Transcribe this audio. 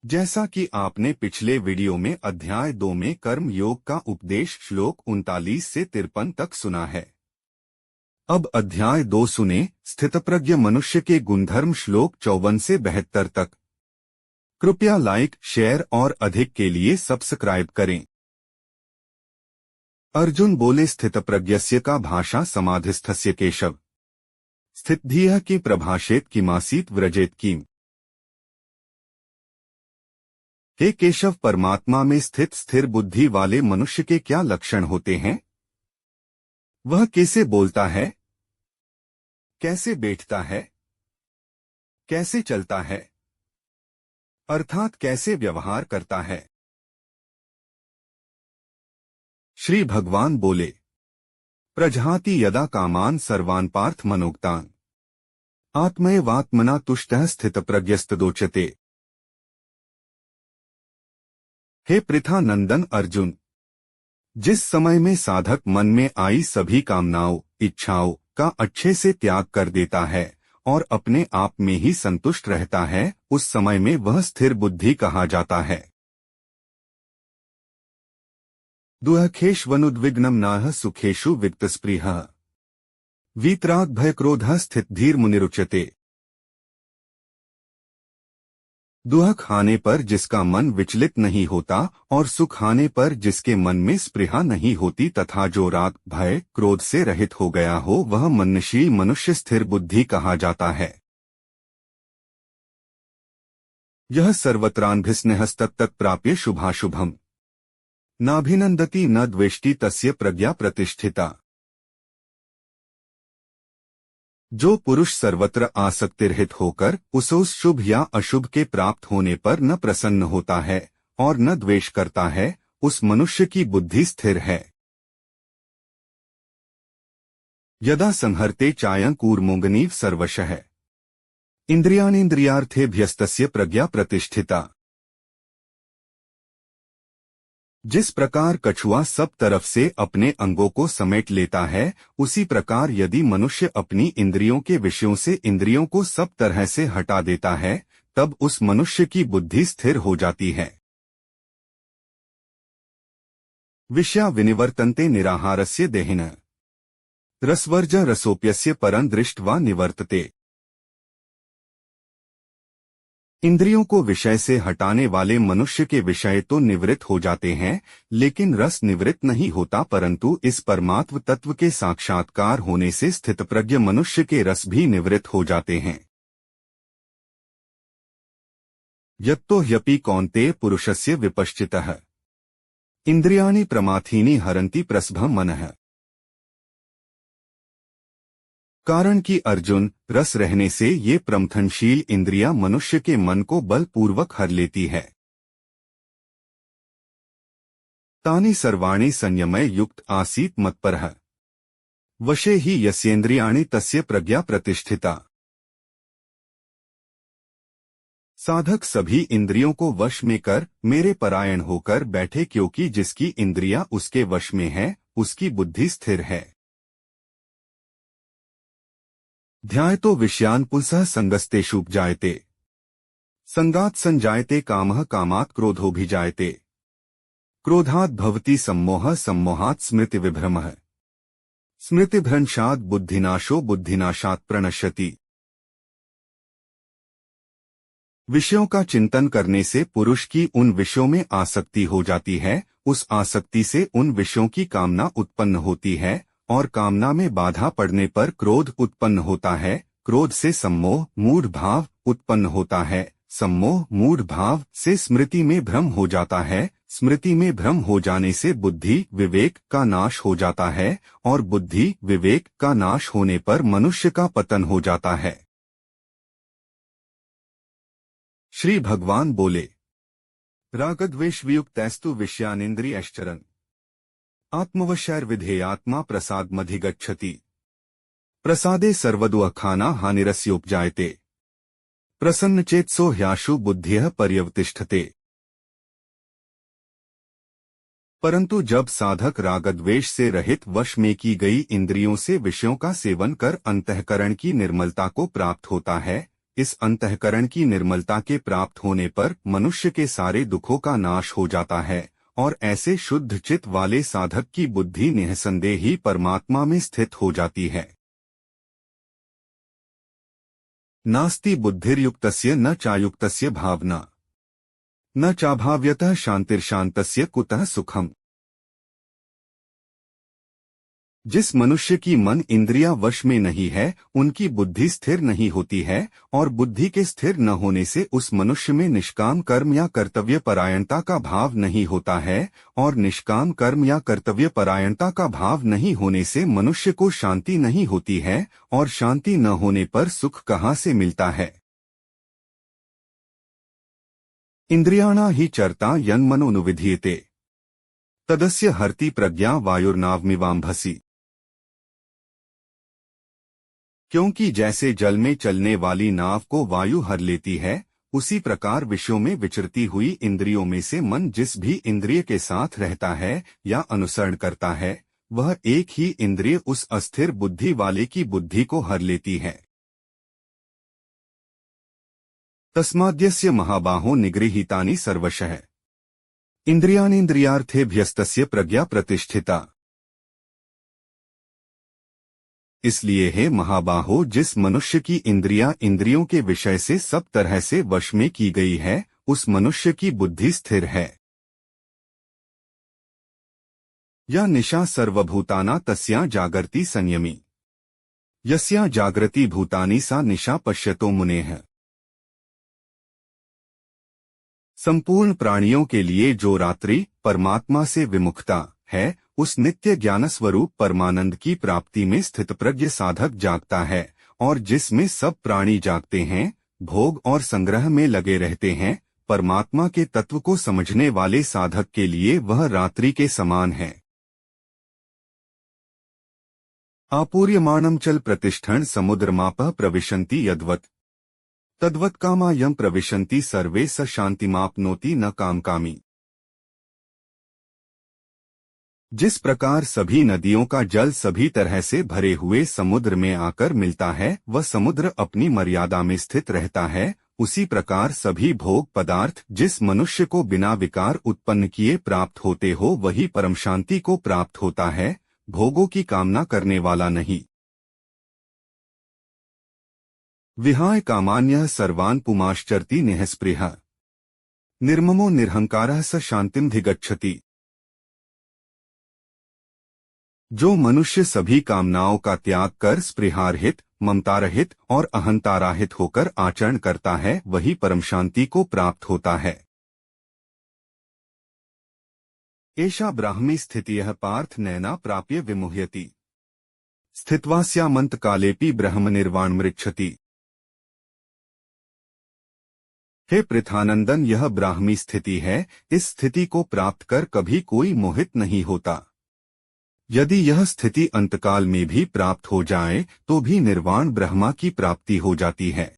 जैसा कि आपने पिछले वीडियो में अध्याय 2 में कर्म योग का उपदेश श्लोक 39 से 53 तक सुना है। अब अध्याय 2 सुने स्थितप्रज्ञ मनुष्य के गुणधर्म श्लोक 54 से 72 तक। कृपया लाइक, शेयर और अधिक के लिए सब्सक्राइब करें। अर्जुन बोले, स्थितप्रज्ञस्य का भाषा समाधिस्थस्य केशव, स्थितधियः की प्रभाषेत किमासीत व्रजेत कीम। हे केशव, परमात्मा में स्थित स्थिर बुद्धि वाले मनुष्य के क्या लक्षण होते हैं? वह कैसे बोलता है, कैसे बैठता है, कैसे चलता है, अर्थात कैसे व्यवहार करता है? श्री भगवान बोले, प्रजहाति यदा कामान सर्वान् पार्थ मनोक्तान् आत्मैवात्मना तुष्टः स्थितप्रज्ञस्तदोच्यते। हे पृथा नंदन अर्जुन, जिस समय में साधक मन में आई सभी कामनाओं, इच्छाओं का अच्छे से त्याग कर देता है और अपने आप में ही संतुष्ट रहता है, उस समय में वह स्थिर बुद्धि कहा जाता है। दुःखेष्वनुद्विग्नं नाह सुखेषु वित्तस्पृहः वीतराग भय क्रोधः स्थितधीर मुनिरुच्यते। दुख आने पर जिसका मन विचलित नहीं होता और सुख आने पर जिसके मन में स्पृहा नहीं होती तथा जो राग, भय, क्रोध से रहित हो गया हो, वह मननशील मनुष्य स्थिर बुद्धि कहा जाता है। यह सर्वत्रान्भिस्नेहस्तत्तत् प्राप्य शुभाशुभम् नाभिनंदति न द्वेष्टि तस्य प्रज्ञा प्रतिष्ठिता। जो पुरुष सर्वत्र आसक्तिरहित होकर उस शुभ या अशुभ के प्राप्त होने पर न प्रसन्न होता है और न द्वेष करता है, उस मनुष्य की बुद्धि स्थिर है। यदा संहर्ते चायं कूर्मोऽग्निः सर्वशः इन्द्रियाणीन्द्रियार्थेभ्यस्तस्य प्रज्ञा प्रतिष्ठिता। जिस प्रकार कछुआ सब तरफ से अपने अंगों को समेट लेता है, उसी प्रकार यदि मनुष्य अपनी इंद्रियों के विषयों से इंद्रियों को सब तरह से हटा देता है, तब उस मनुष्य की बुद्धि स्थिर हो जाती है। विषया विनिवर्तन्ते निराहारस्य देहिनः रसवर्ज रसोप्यस्य परं दृष्ट्वा निवर्तते। इंद्रियों को विषय से हटाने वाले मनुष्य के विषय तो निवृत्त हो जाते हैं, लेकिन रस निवृत्त नहीं होता, परंतु इस परमात्म तत्व के साक्षात्कार होने से स्थितप्रज्ञ मनुष्य के रस भी निवृत्त हो जाते हैं। यत्तो ह्यपि कौन्तेय पुरुषस्य विपश्चितः इंद्रियाणि प्रमाथीनि हरन्ति प्रसभं मनः। कारण कि अर्जुन, रस रहने से ये प्रमथनशील इंद्रियां मनुष्य के मन को बलपूर्वक हर लेती है। तानि सर्वाणि संयमय युक्त आसीत मत्परः वशे ही यस्येन्द्रियाणि तस्य प्रज्ञा प्रतिष्ठिता। साधक सभी इंद्रियों को वश में कर मेरे परायण होकर बैठे, क्योंकि जिसकी इंद्रियां उसके वश में है, उसकी बुद्धि स्थिर है। ध्यायतो विषयान् पुंसः संगस्तेषुपजायते संगात् संजायते कामः कामात् क्रोधोऽभिजायते क्रोधात् भवति सम्मोहः सम्मोहात् स्मृतिविभ्रमः स्मृतिभ्रंशात् बुद्धिनाशो बुद्धिनाशात् प्रणश्यति। विषयों का चिंतन करने से पुरुष की उन विषयों में आसक्ति हो जाती है, उस आसक्ति से उन विषयों की कामना उत्पन्न होती है और कामना में बाधा पड़ने पर क्रोध उत्पन्न होता है। क्रोध से सम्मोह मूढ़ भाव उत्पन्न होता है, सम्मोह मूढ़ भाव से स्मृति में भ्रम हो जाता है, स्मृति में भ्रम हो जाने से बुद्धि विवेक का नाश हो जाता है और बुद्धि विवेक का नाश होने पर मनुष्य का पतन हो जाता है। श्री भगवान बोले, रागद्वेष वियुक्तैस्तु विषयानिन्द्रियश्चरन् आत्मवशैर्विधेयात्मा प्रसादमधिगच्छति प्रसादे सर्वदुःखाना हानिरस्योपजायते प्रसन्नचेतसो ह्याशु बुद्धिः पर्यवतिष्ठते। परंतु जब साधक रागद्वेष से रहित वश में की गई इंद्रियों से विषयों का सेवन कर अंतःकरण की निर्मलता को प्राप्त होता है, इस अंतःकरण की निर्मलता के प्राप्त होने पर मनुष्य के सारे दुखों का नाश हो जाता है और ऐसे शुद्ध चित्त वाले साधक की बुद्धि निःसंदेह ही परमात्मा में स्थित हो जाती है। नास्ति बुद्धिर्युक्तस्य न चायुक्तस्य भावना न चाभाव्यतः शांतिर्शांतस्य कुतः सुखम। जिस मनुष्य की मन इंद्रियां वश में नहीं है उनकी बुद्धि स्थिर नहीं होती है और बुद्धि के स्थिर न होने से उस मनुष्य में निष्काम कर्म या कर्तव्य परायणता का भाव नहीं होता है और निष्काम कर्म या कर्तव्य परायणता का भाव नहीं होने से मनुष्य को शांति नहीं होती है और शांति न होने पर सुख कहाँ से मिलता है। इंद्रियाणा ही चरता यन्मनोनुविधीयते तदस्य हरति प्रज्ञा वायुर्नावमिवाम्भसि। क्योंकि जैसे जल में चलने वाली नाव को वायु हर लेती है उसी प्रकार विषयों में विचरती हुई इंद्रियों में से मन जिस भी इंद्रिय के साथ रहता है या अनुसरण करता है वह एक ही इंद्रिय उस अस्थिर बुद्धि वाले की बुद्धि को हर लेती है। तस्माद्यस्य महाबाहो निगृहीतानि सर्वशः इंद्रियाणीन्द्रियार्थेभ्यस्तस्य प्रज्ञा प्रतिष्ठिता। इसलिए हे महाबाहो जिस मनुष्य की इंद्रियों के विषय से सब तरह से वश में की गई है उस मनुष्य की बुद्धि स्थिर है। या निशा सर्वभूताना तस्या जागर्ति संयमी यस्या जागृति भूतानि सा निशा पश्यतो मुनेः। संपूर्ण प्राणियों के लिए जो रात्रि परमात्मा से विमुखता है उस नित्य ज्ञान स्वरूप परमानंद की प्राप्ति में स्थितप्रज्ञ साधक जागता है और जिसमें सब प्राणी जागते हैं भोग और संग्रह में लगे रहते हैं परमात्मा के तत्व को समझने वाले साधक के लिए वह रात्रि के समान है। आपूर्यमाणम चल प्रतिष्ठन समुद्रमापः प्रविशन्ति यद्वत् तद्वत् कामा यम प्रविशन्ति सर्वे स शांतिमाप्नोति न कामकामी। जिस प्रकार सभी नदियों का जल सभी तरह से भरे हुए समुद्र में आकर मिलता है वह समुद्र अपनी मर्यादा में स्थित रहता है उसी प्रकार सभी भोग पदार्थ जिस मनुष्य को बिना विकार उत्पन्न किए प्राप्त होते हो वही परम शांति को प्राप्त होता है भोगों की कामना करने वाला नहीं। विहाय कामान्यः सर्वान् पुमाश्चरति निःस्पृहः निर्ममो निरहंकारः स शांतिमधिगच्छति। जो मनुष्य सभी कामनाओं का त्याग कर स्पृहारहित ममतारहित और अहंताराहित होकर आचरण करता है वही परम शांति को प्राप्त होता है। एषा ब्राह्मी स्थितियः पार्थ नैना प्राप्य विमुह्यति स्थित्वास्यामन्त कालेपि ब्रह्म निर्वाण मृच्छति। हे पृथानंदन यह ब्राह्मी स्थिति है इस स्थिति को प्राप्त कर कभी कोई मोहित नहीं होता। यदि यह स्थिति अंतकाल में भी प्राप्त हो जाए तो भी निर्वाण ब्रह्मा की प्राप्ति हो जाती है।